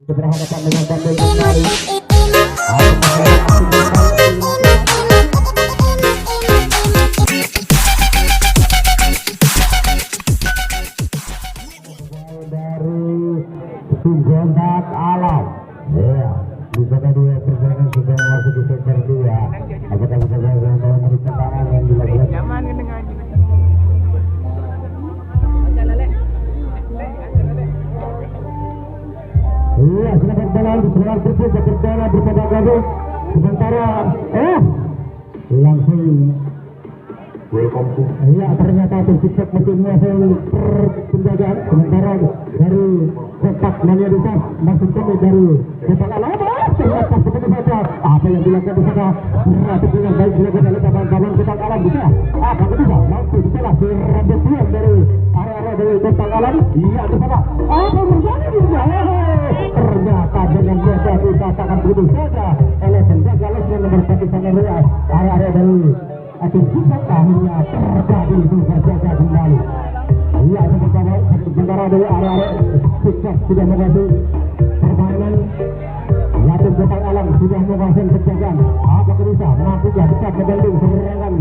berhadapan dengan Bandung kembali. Dari Sumgondak Alam, ya, di kota dua perjalanan sudah masuk di sektor 2. Apakah bisa berjalan dari tendangan yang dilakukan? Nyaman dengan Iya, silakan jalan di sebelah tersebut berjalan bersama gaduh. Sementara, langsung welcome to. Iya, ternyata tersikap mesin hasil penjagaan. Sementara dari kotak mania desa masuk kami dari kotak Alaba. Ternyata seperti saja apa yang dilakukan di sana. Berarti dengan baik dilakukan oleh kawan-kawan kotak Alam bisa. Apa bisa? Mampu setelah serabut pulang dari area-area dari kotak Alam. Iya, di sana. Apa terjadi di sana? Ternyata dengan biasa dikatakan begitu saja oleh penjaga lesnya nomor 1 Sanerias area dari kita akhirnya terjadi itu berjaga kembali. Iya, sementara dari area sukses sudah mengambil permainan Latin Kotak Alam sudah menguasai penjagaan. Apakah bisa mampu bisa membanding serangan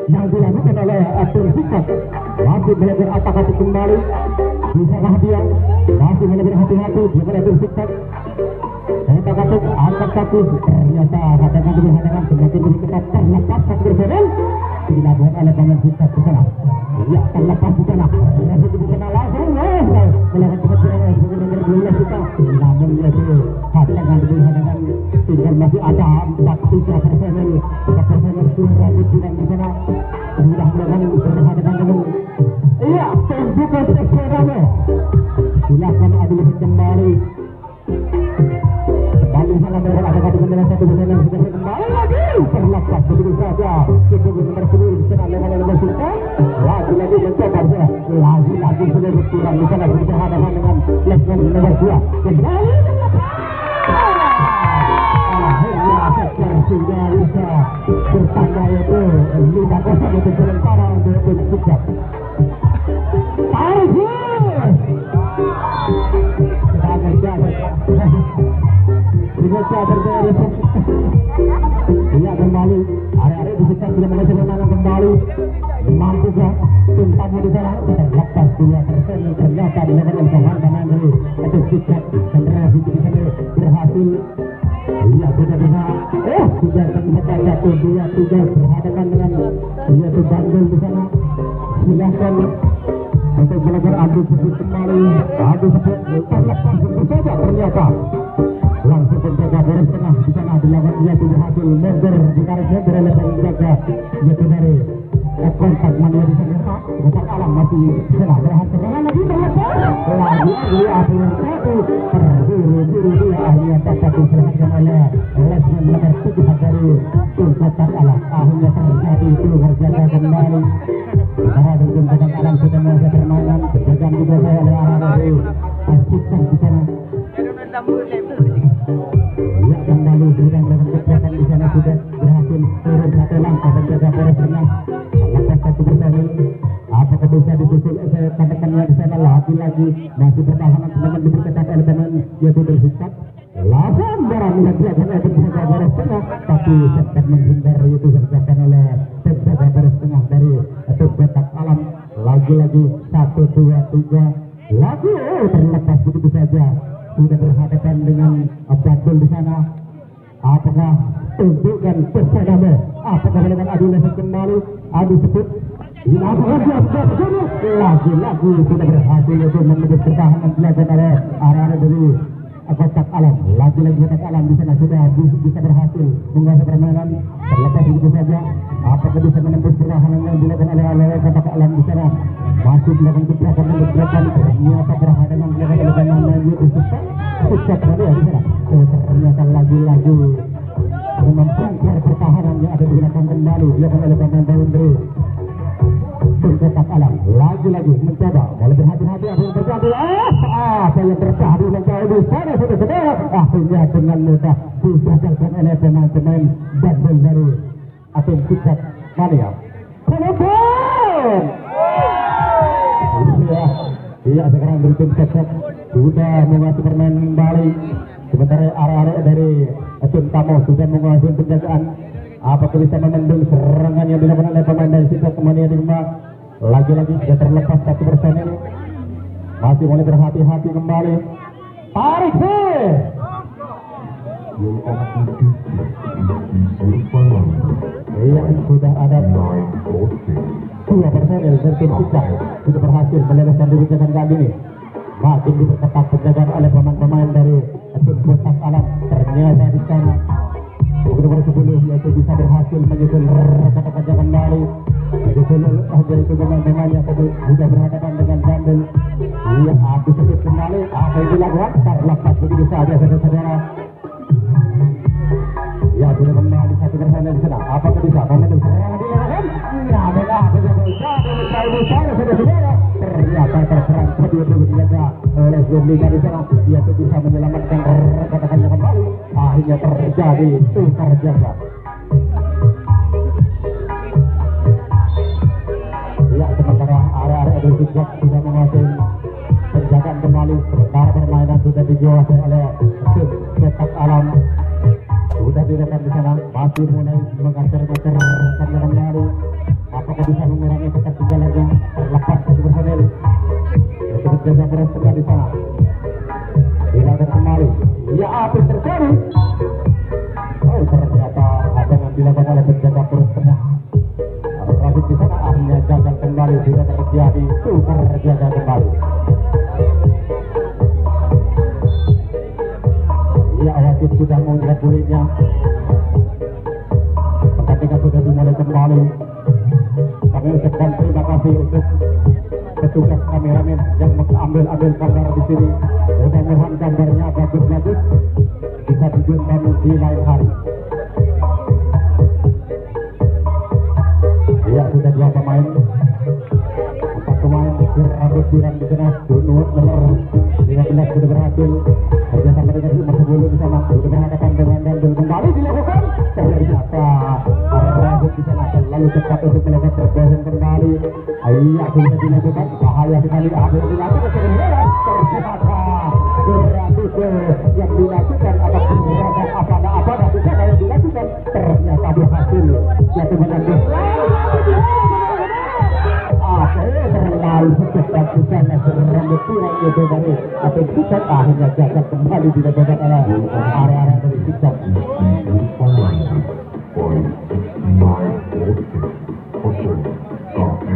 yang dilakukan oleh Abdul Sikat masih belajar atak-atik kembali. Bisakah dia masih lebih hati-hati daripada Abdul Sikat. Atak-atik angkat kaki ternyata katakan berhadapan semakin berketat terlepas satu berjalan dilakukan oleh pemain Sikat di sana. Iya, terlepas di sana. Berhasil di sana langsung melakukan kebetulan sebagai nomor 12 kita. Namun itu katakan berhadapan tinggal masih ada 43% persenan sudah di sana sudah melakukan berhadapan dengan iya tembukan ekstremnya silakan adil kembali Bandung sana melakukan ada kata kembali satu persenan sudah kembali lagi terlepas begitu saja sebagai nomor 10 di sana lewat nomor 10 lagi mencoba lagi sudah berkurang di sana berhadapan dengan lesman nomor 2 kembali sudah bisa bertanda itu 5-0 untuk sementara untuk Sikat. Tarik dia kembali area-area di Sikat sudah mulai sebenarnya kembali mampukah tim tamu di sana terlepas 2% ternyata dilakukan penghantaman dari Sikat dan di sana berhasil. Iya, sudah bisa. Sudah terlihat 1, 2, 3 berhadapan dengan yaitu Bandung di sana. Silakan untuk melakukan adu sebut kembali. Adu sebut terlepas begitu saja ternyata. Langsung penjaga garis tengah di sana dilakukan yaitu berhasil mundur di garis mundur oleh penjaga yaitu dari kontak mania di sana. Kotak Alam masih sana berhasil lagi terlepas. Lagi apa yang satu terburu-buru dia akhirnya dapat diselesaikan oleh lesman nomor 7 dari tim Kotak Alam. Akhirnya terjadi itu berjaga kembali. Para tim Kotak Alam sudah mulai permainan berjaga juga oleh arah dari Sikat di sana. Ya, kembali sudah melakukan kekuatan di sana sudah berhasil turun satu langkah penjaga garis tengah. Lepas 1%. Apakah bisa disusul katakannya di sana lagi-lagi masih pertahanan semakin diperketat oleh pemain yaitu Sikat. Langsung barang yang dilakukan oleh penjaga garis tengah tapi sempat menghindar itu dikerjakan oleh penjaga garis tengah dari tim Kotak Alam. Lagi-lagi 1, 2, 3 lagi terlepas begitu saja sudah berhadapan dengan Bandung di sana. Apakah tunjukkan persadamu? Apakah melakukan adu lesek kembali? Adu sebut lagi-lagi sudah berhasil untuk menutup pertahanan dilakukan oleh area dari Kotak Alam. Lagi-lagi Kotak Alam di sana sudah bisa berhasil menguasai permainan. Terlepas begitu saja. Apakah bisa menembus pertahanan yang dilakukan oleh Kotak Alam di sana? Masih dilakukan gebrakan dan gebrakan. Ternyata berhadapan dilakukan oleh pemain yaitu Sikat tadi di sana. Ternyata lagi-lagi membongkar pertahanan yang ada digunakan kembali dilakukan oleh pemain Bandung. Tim Kotak Alam lagi-lagi mencoba boleh berhati-hati apa yang terjadi. Apa yang terjadi menjadi sana saudara-saudara. Akhirnya dengan mudah digagalkan oleh pemain-pemain Bandung dari tim Sikat Mania. Penonton. Iya, sekarang berikut Sikat sudah menguasai bermain kembali. Sementara arah-arah dari tim tamu sudah menguasai penjagaan. Apakah bisa membendung serangan yang dilakukan oleh pemain dari Sikap Mania di rumah? Lagi-lagi sudah terlepas satu personil. Masih mulai berhati-hati kembali. Tarik sih. Iya, sudah ada dua personil dari tim Sikap sudah berhasil melewaskan diri dengan kali ini. Makin diperketat penjagaan oleh pemain-pemain dari tim Kotak Alam. Ternyata di sana nomor 10 yaitu bisa berhasil menyusul kata-kata kembali. Menyusul saja itu pemain-pemain yang sudah berhadapan dengan Bandel. Iya, aku sebut kembali apa yang dilakukan terlepas begitu saja saudara-saudara. Ya, sudah kembali satu personil di sana. Apakah bisa momentum serangan dilakukan? Ya, benar, saudara-saudara. Ternyata terserang kedua-dua dijaga oleh Zendika di sana. Dia tuh bisa menyelamatkan kata-katanya kembali. Akhirnya terjadi tukar jaga. Ya, sementara area-area dari Sikap sudah menguasai penjagaan kembali. Sementara permainan sudah dikuasai oleh tim Kotak Alam. Sudah dilakukan di sana, masih mulai mengajar-ngajar rekannya kembali. Apakah bisa mengurangi ketat jalannya? Terlepas satu personil. Terus jaga beres di sana. Dilakukan kembali. Ya, apa yang terjadi? Oh, ternyata apa yang dilakukan oleh penjaga beres tengah. Trafik di sana akhirnya gagal kembali. Sudah terjadi tukar jaga kembali. Ya, wasit sudah mengangkat bolanya. Pertandingan sudah dimulai kembali. Kami ucapkan terima kasih untuk petugas kameramen yang mengambil gambar di sini. Mudah-mudahan gambarnya bagus-bagus bisa dijual di lain hari. Ya, sudah dua pemain. 4 pemain berhabis dirang di sana. Dunut nomor 15 sudah berhasil. Kerjasama dengan nomor 10 di sana. Sudah berhadapan dengan Dandel kembali dilakukan. Ternyata berhasil di sana. Lalu cepat untuk melakukan pergerakan kembali. Iya, sudah dilakukan. Bahaya sekali. Ada yang dilakukan. Ternyata berhasil yang dilakukan atas pergerakan apa-apa di sana yang dilakukan. Ternyata berhasil. Yaitu menanggung. Terlalu secepat di sana serambut kurang itu dari atau Sikap akhirnya gagal kembali dilakukan oleh area-area dari Sikap.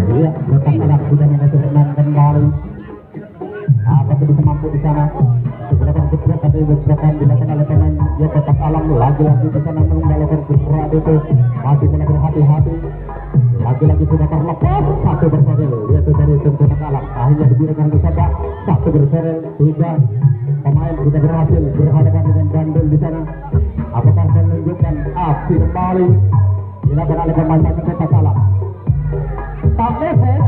Iya, Kotak Alam sudah mengatur menang kembali. Apakah bisa mampu di sana? Sebenarnya cepat tapi beberapa dilakukan oleh pemain ya Kotak Alam. Lagi-lagi di sana mengembalikan berat itu masih mulai berhati-hati. Lagi-lagi sudah terlepas satu personil yaitu dari tim Kotak Alam. Akhirnya diberikan ke sana satu personil sehingga pemain sudah berhasil berhadapan dengan Bandel di sana. Apakah menunjukkan aksi kembali dilakukan oleh pemain Kotak Alam? Tak efek.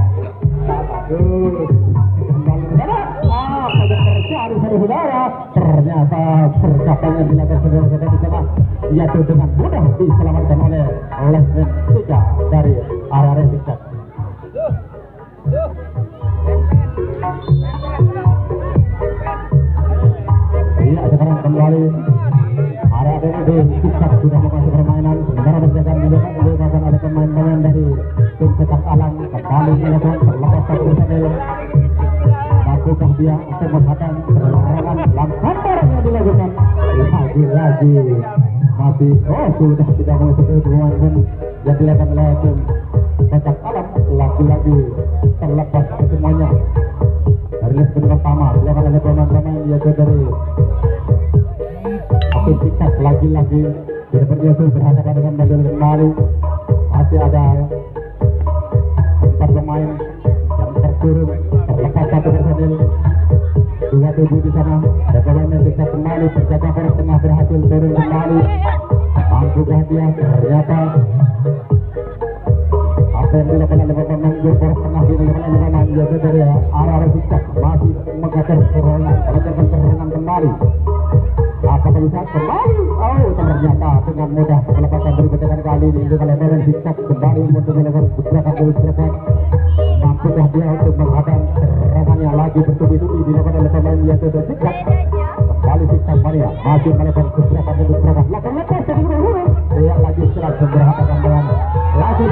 Kembali ke sana. Apa yang terjadi saudara? Ternyata percapaian dilakukan saudara-saudara di sana yaitu dengan mudah diselamatkan oleh Zendika dari area Sikap. Iya, sekarang kembali area dari Sikap sudah menguasai permainan. Sementara penjagaan dilakukan oleh pemain-pemain dari tim Kotak Alam. Kembali dilakukan terlepas satu personil. Mampukah dia untuk menghadang serangan langkah yang dilakukan? Lagi-lagi masih sudah tidak mau seperti pemain yang dilakukan oleh tim Kotak Alam. Lagi-lagi terlepas semuanya dari leg pertama dilakukan oleh pemain-pemain yaitu dari tim Sikap. Lagi-lagi sepertinya berhadapan dengan Bandel kembali. Masih ada 4 pemain yang terturun terlepas satu personil. 27 di sana. Dan pemain Sikap kembali penjaga poros tengah berhasil turun kembali. Mampukah dia? Ternyata apa yang dilakukan oleh pemain poros tengah dilakukan oleh pemain yaitu dari arah Sikap masih mengajar serangan, melancarkan serangan kembali. Apakah bisa kembali? Ternyata dengan mudah pelepasan dari penjagaan kali ini oleh pemain Sikap kembali untuk melakukan beberapa. Mampukah dia untuk menghadang serangan Mania lagi bertubi-tubi dilakukan oleh pemain yaitu Sikap. Kembali Sikap Mania masih melakukan beberapa lakukan lepas dari dulu. Dia lagi serang berhadapan dengan lagi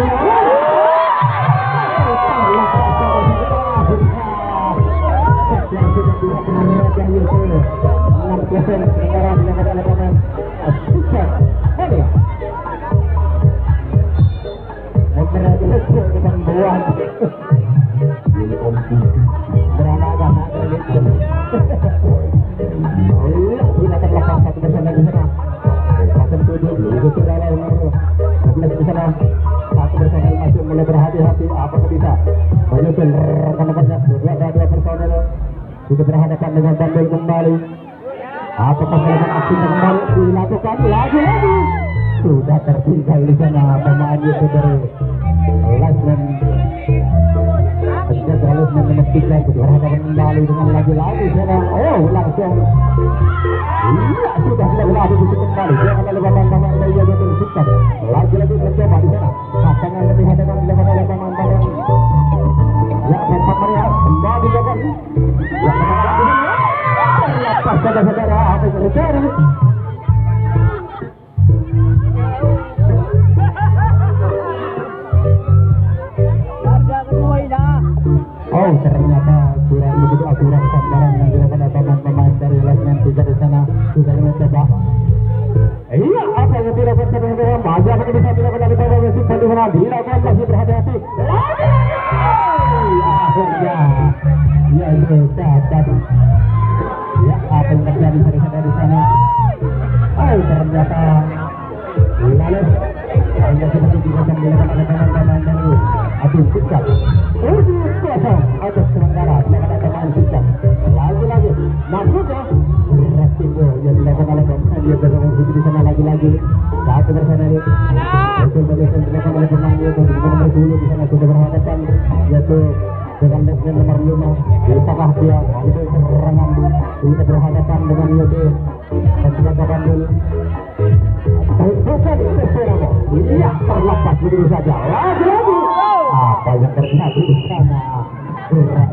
mulai berhati-hati apakah bisa menyusul rekan-rekannya dua personel sudah berhadapan dengan Bandel kembali. Apakah melakukan aksi kembali dilakukan lagi sudah tertinggal di sana pemain itu dari Lasman Lasman menetikan berhadapan kembali dengan lagi sekarang langsung iya sudah berada di situ kembali dia akan melakukan pemain dari yang tersikap lagi mencoba di sana pasangan lebih hadapan dilakukan oleh pemain ya pemainnya kembali dilakukan ya lepas saudara-saudara apa yang terjadi ternyata kurang begitu akurat gambaran yang dilakukan oleh pemain dari Lasman juga di sana sudah mencoba iya apa yang dilakukan sebenarnya maju apa yang bisa dilakukan oleh pemain Messi bagaimana dilakukan masih berhati-hati akhirnya ya itu cacat ya apa yang terjadi di sana ternyata lalu hanya seperti dilakukan oleh pemain dari Abdul Sikap atas sementara dilakukan pemain Sikap lagi maksudnya Rasibo yang dilakukan oleh pemain dia bergabung di sana lagi satu personel betul-betul dilakukan oleh pemain itu nomor 10 di sana sudah berhadapan yaitu dengan Lesman nomor 5 di tengah dia itu serangan sudah berhadapan dengan yaitu penjaga Bandel bukan sesuatu iya terlepas begitu saja lagi apa yang terjadi di sana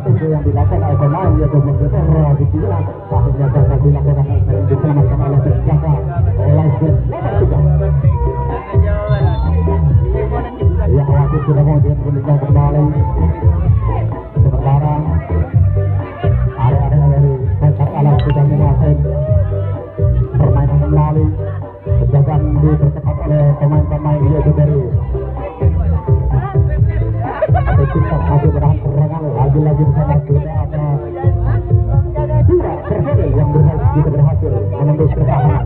itu yang dilakukan oleh pemain yaitu Menggeser di sini akhirnya gagal dilakukan diselamatkan oleh penjaga oleh nomor 3 ya waktu sudah mau dia meninggal kembali sementara area-area dari Pasar Alam sudah menguasai permainan kembali penjagaan dipercepat oleh pemain-pemain yaitu dari Sikap masih bertahan serangan lagi di sana sudah ada dua personel yang berhasil menembus pertahanan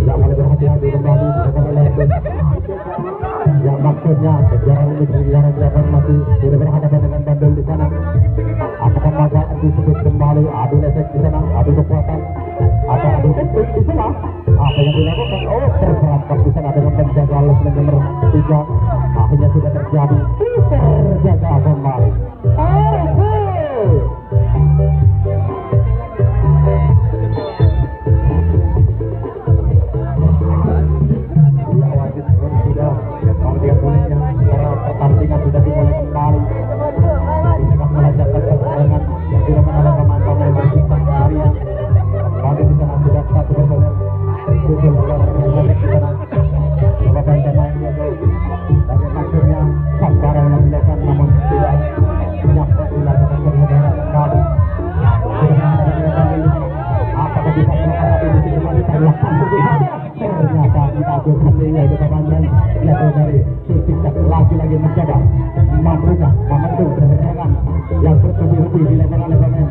yang mulai berhati-hati kembali oleh yang maksudnya kejaran masih sudah berhadapan dengan Bandel di sana apakah masa disebut kembali adu lesek di sana adu kekuatan atau adu teknik di sana apa yang dilakukan terperangkap di sana dengan penjaga Lasman nomor 3 akhirnya sudah terjadi terjaga kembali kemudian bolehnya pertandingan sudah dimulai kembali di tengah melanjutkan pertandingan yang dilakukan oleh pemain-pemain Sikap Maria kembali di sana sudah satu personel susul di sana pemain-pemain dari maksudnya gambaran yang dilakukan namun tidak nyampe dilakukan persaudara kembali apakah bisa melakukan ini kembali terlaksana ternyata kita berhenti yaitu pemain yaitu dari Sikap lagi mencoba membuka momentum serangan yang bertubi-tubi dilakukan oleh pemain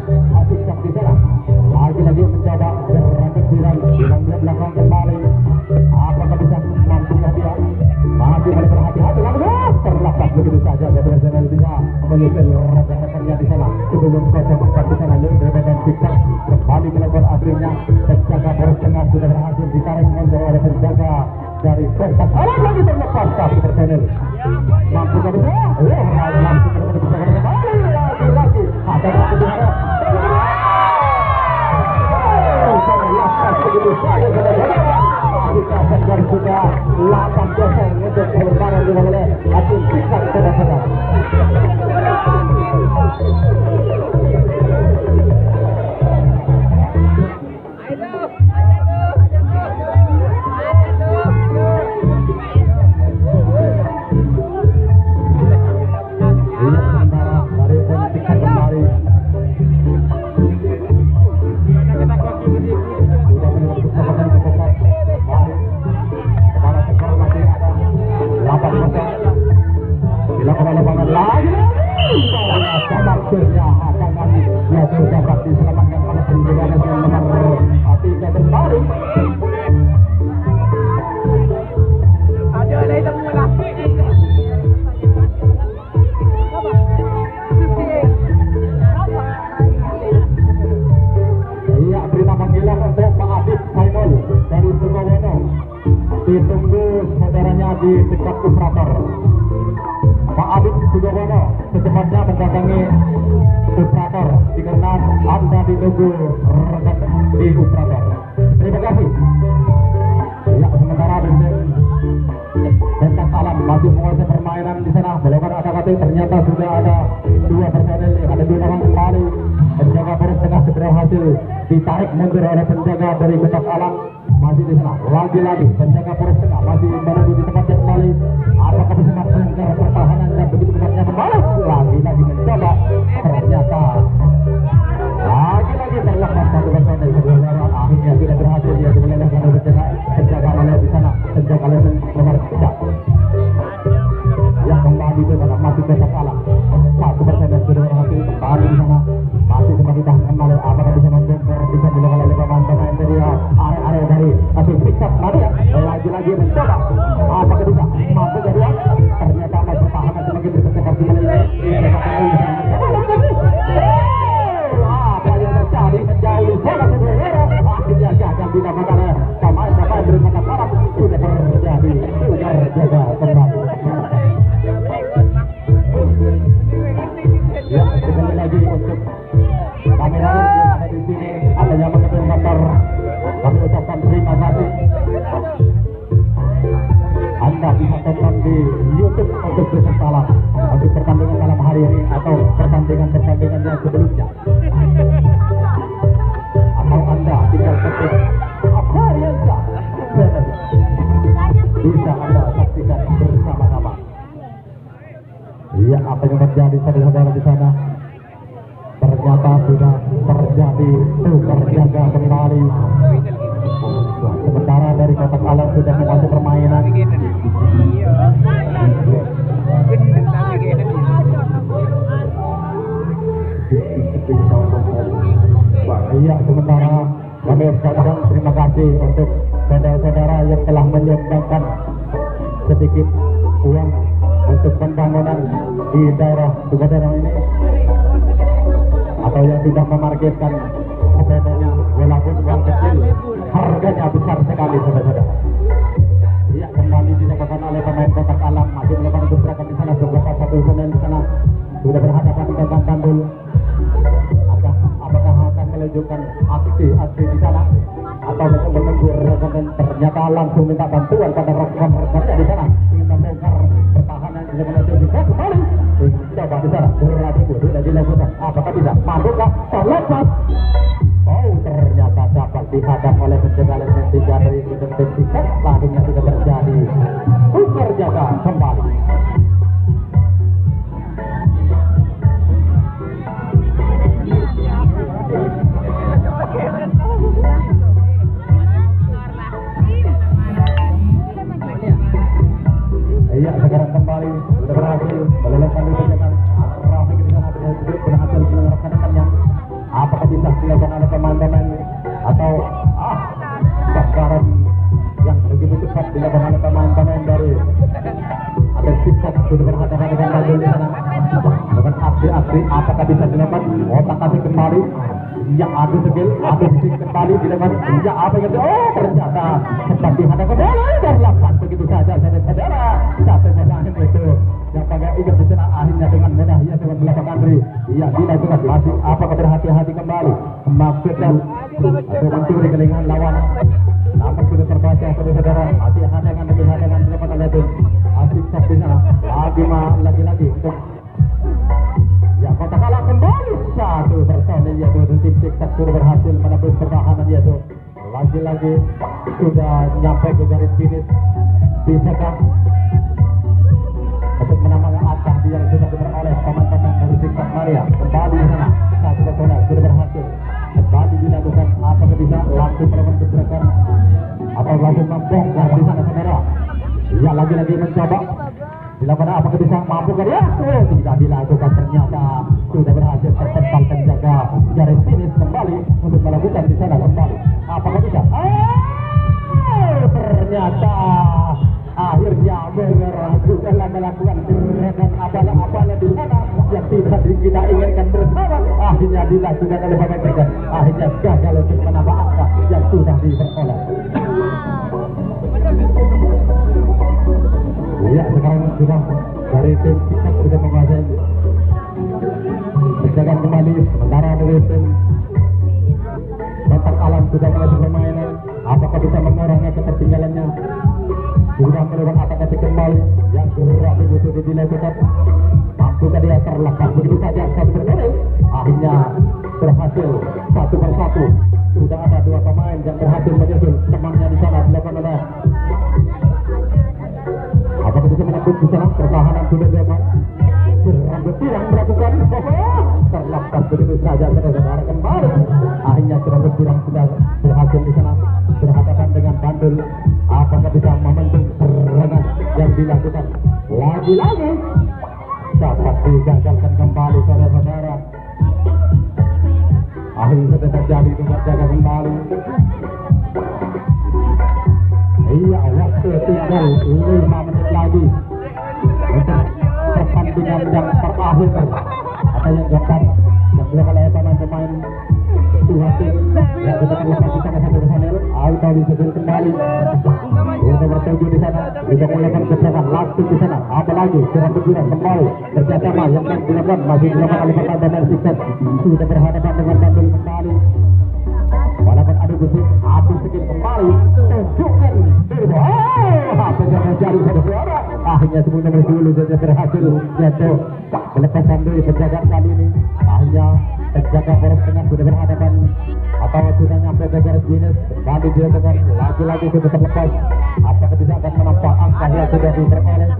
Sikap di sana lagi mencoba berangkat bilang belakang kembali apakah bisa mampunya dia masih mulai berhati-hati lalu terlepas begitu saja dari personel bisa menyusul rekan-rekannya di sana sebelum kosong di sana dan Sikap kembali melakukan akhirnya penjaga poros tengah sudah berhasil ditarik oleh penjaga dari Pasar diselamatkan oleh penjaga dengan nomor 3 kembali. Iya, berita panggilan untuk Pak Adib Saimul dari Sukowono. Ditunggu saudaranya di dekat operator. Pak Adib Sukowono secepatnya mendatangi operator dikarenakan Anda ditunggu rekan di operator. Terima kasih. Ya, sementara Bentang Alam masih menguasai permainan di sana. Melakukan kata-kata ternyata sudah ada 2 personel, ada 2 orang kembali. Penjaga poros tengah berhasil ditarik mundur oleh penjaga dari Bentang Alam. Masih di sana. Lagi-lagi penjaga poros tengah masih menunggu di tempatnya kembali. Apakah bisa melanggar pertahanan dan begitu cepatnya kembali? Lagi-lagi mencoba. Ternyata lagi-lagi terlepas satu personel kebenaran. Akhirnya tidak berhasil. Dia dimelelehkan oleh penjaga oleh di sana. Penjaga oleh nomor 3. Ya, kembali ke mana masih Bentang Alam. Satu personel sudah berhasil kembali di sana. Masih sebagai tahan kembali. Apakah bisa membongkar? Bisa dilakukan oleh pemain-pemain dari area dari atau Sikap Maria. Lagi-lagi mencoba. Apakah bisa mampu kedua? Ternyata masih pertahanan semakin berkesekat kembali. Apa yang terjadi menjauhi bola Sederhana? Akhirnya gagal didapatkan oleh pemain-pemain dari Bentang Alam. Sudah terjadi jaga kembali. Ya, kembali lagi untuk kamera yang ada di sini. Ada yang mengambil gambar. Kami ucapkan terima kasih. Anda bisa tonton di YouTube untuk bersalah untuk pertandingan malam hari ini atau pertandingan-pertandingan yang sebelumnya. Atau Anda tinggal ketik Apariansa channel. Bisa Anda saksikan bersama-sama. Iya, apa yang terjadi saudara-saudara di sana? Ternyata sudah terjadi tukar jaga kembali. Sementara dari Kotak Alam sudah menguasai permainan. Iya, sementara kami ucapkan terima kasih untuk saudara-saudara yang telah menyumbangkan sedikit uang untuk pembangunan di daerah Sukodono ini, atau yang sudah memarkirkan sepedanya walaupun uang kecil, harganya besar sekali saudara-saudara. Iya, kembali dilakukan oleh pemain Kotak Alam. Masih melakukan gebrakan di sana. Beberapa satu pemain di sana sudah berhadapan dengan Bandul. Apakah akan menunjukkan aksi di sana atau menunggu rekan? Ternyata langsung minta bantuan pada rekan-rekannya di sana ingin membongkar pertahanan di menuju kembali. Coba di sana berlatih sudah dilakukan. Apakah bisa mampukah terlepas? Oh, ternyata dapat dihadap oleh penjaga yang 3 dari Bentang Sikap. Akhirnya sudah terjadi tukar jaga kembali. Iya, sekarang kembali sudah berhasil melelehkan dengan Rafiq di sana berhasil menyerahkan rekannya. Apakah bisa dilakukan oleh pemain-pemain atau sasaran yang begitu cepat dilakukan oleh pemain-pemain dari atau Sikap sudah berhadapan dengan Bandul di sana dengan aksi-aksi. Apakah bisa dilakukan? Otak kasih kembali. Ya, adu skill kembali dilakukan. Ya, apa yang ternyata sempat dihadapkan oleh terlepas begitu saja saudara-saudara. Satu pertahanan itu yang pakai ingat di sana akhirnya dengan mudah ya dengan belakang Andri. Iya, dilakukan masih apakah berhati-hati kembali maksudnya untuk mencuri kelingan lawan. Namun sudah terbaca saudara-saudara. Masih hadangan dilakukan oleh itu. Asik di sana. Lagi-lagi untuk ya, Kotak Alam kembali satu personil yaitu tim Sikap sudah berhasil menembus pertahanan yaitu lagi-lagi sudah nyampe ke garis finish. Bisakah untuk menambahkan angka yang sudah diperoleh pemain-pemain dari Sikap Maria? Kembali di sana satu personil sudah berhasil kembali dilakukan. Apakah bisa langsung melakukan gebrakan atau langsung membongkar di sana saudara? Ya, lagi-lagi mencoba dilakukan. Apakah bisa mampu kan ya? Tidak dilakukan, ternyata sudah berhasil terpental penjaga garis finish kembali. kembali untuk melakukan di sana kembali. Apakah bisa? Ternyata akhirnya berhasil dalam melakukan gerakan abala-abala di sana yang tidak kita inginkan bersama. Akhirnya dilakukan oleh pemain mereka. Akhirnya gagal untuk menambah angka yang sudah diperoleh. Ya, sekarang sudah dari tim kita sudah menguasai. Berjalan kembali sementara dari tim Bantang Alam sudah mulai permainan. Apakah bisa mengurangi ketertinggalannya? Sudah melakukan atak-atik kembali yang gerak begitu dilakukan. Mampukah dia terlepas begitu saja satu bergolek? Akhirnya berhasil satu persatu. Sudah ada dua pemain yang berhasil menyusul temannya di sana dilakukan oleh. Apakah bisa menembus di sana? Pertahanan sudah dilakukan. Rambut yang melakukan terlepas begitu saja saudara kembali. Akhirnya rambut kurang sudah berhasil di sana berhadapan dengan Bandul. Apakah bisa membentuk serangan yang dilakukan lagi-lagi dapat digagalkan kembali saudara-saudara. Akhirnya sudah terjadi dengan jaga kembali. Iya, waktu tinggal 5 menit lagi untuk pertandingan yang terakhir atau yang keempat yang dilakukan oleh pemain-pemain dua tim yang sudah terlepas di sana satu personel. Auto disebut kembali untuk bertuju di sana tidak melakukan gebrakan langsung di sana. Apa lagi serang bergerak kembali kerjasama yang dilakukan masih dilakukan oleh pertandingan Sikset sudah berhadapan dengan Bandul kembali. Walaupun adu gusuk, adu sedikit kembali tunjukkan apa yang terjadi pada suara. Akhirnya sebelum nomor 10 saja berhasil yaitu melepaskan dari penjagaan kali ini. Akhirnya penjaga poros tengah sudah berhadapan atau sudah nyampe ke garis finish. Kembali dilakukan lagi-lagi sudah terlepas. Apakah bisa akan menambah angka yang sudah diperoleh?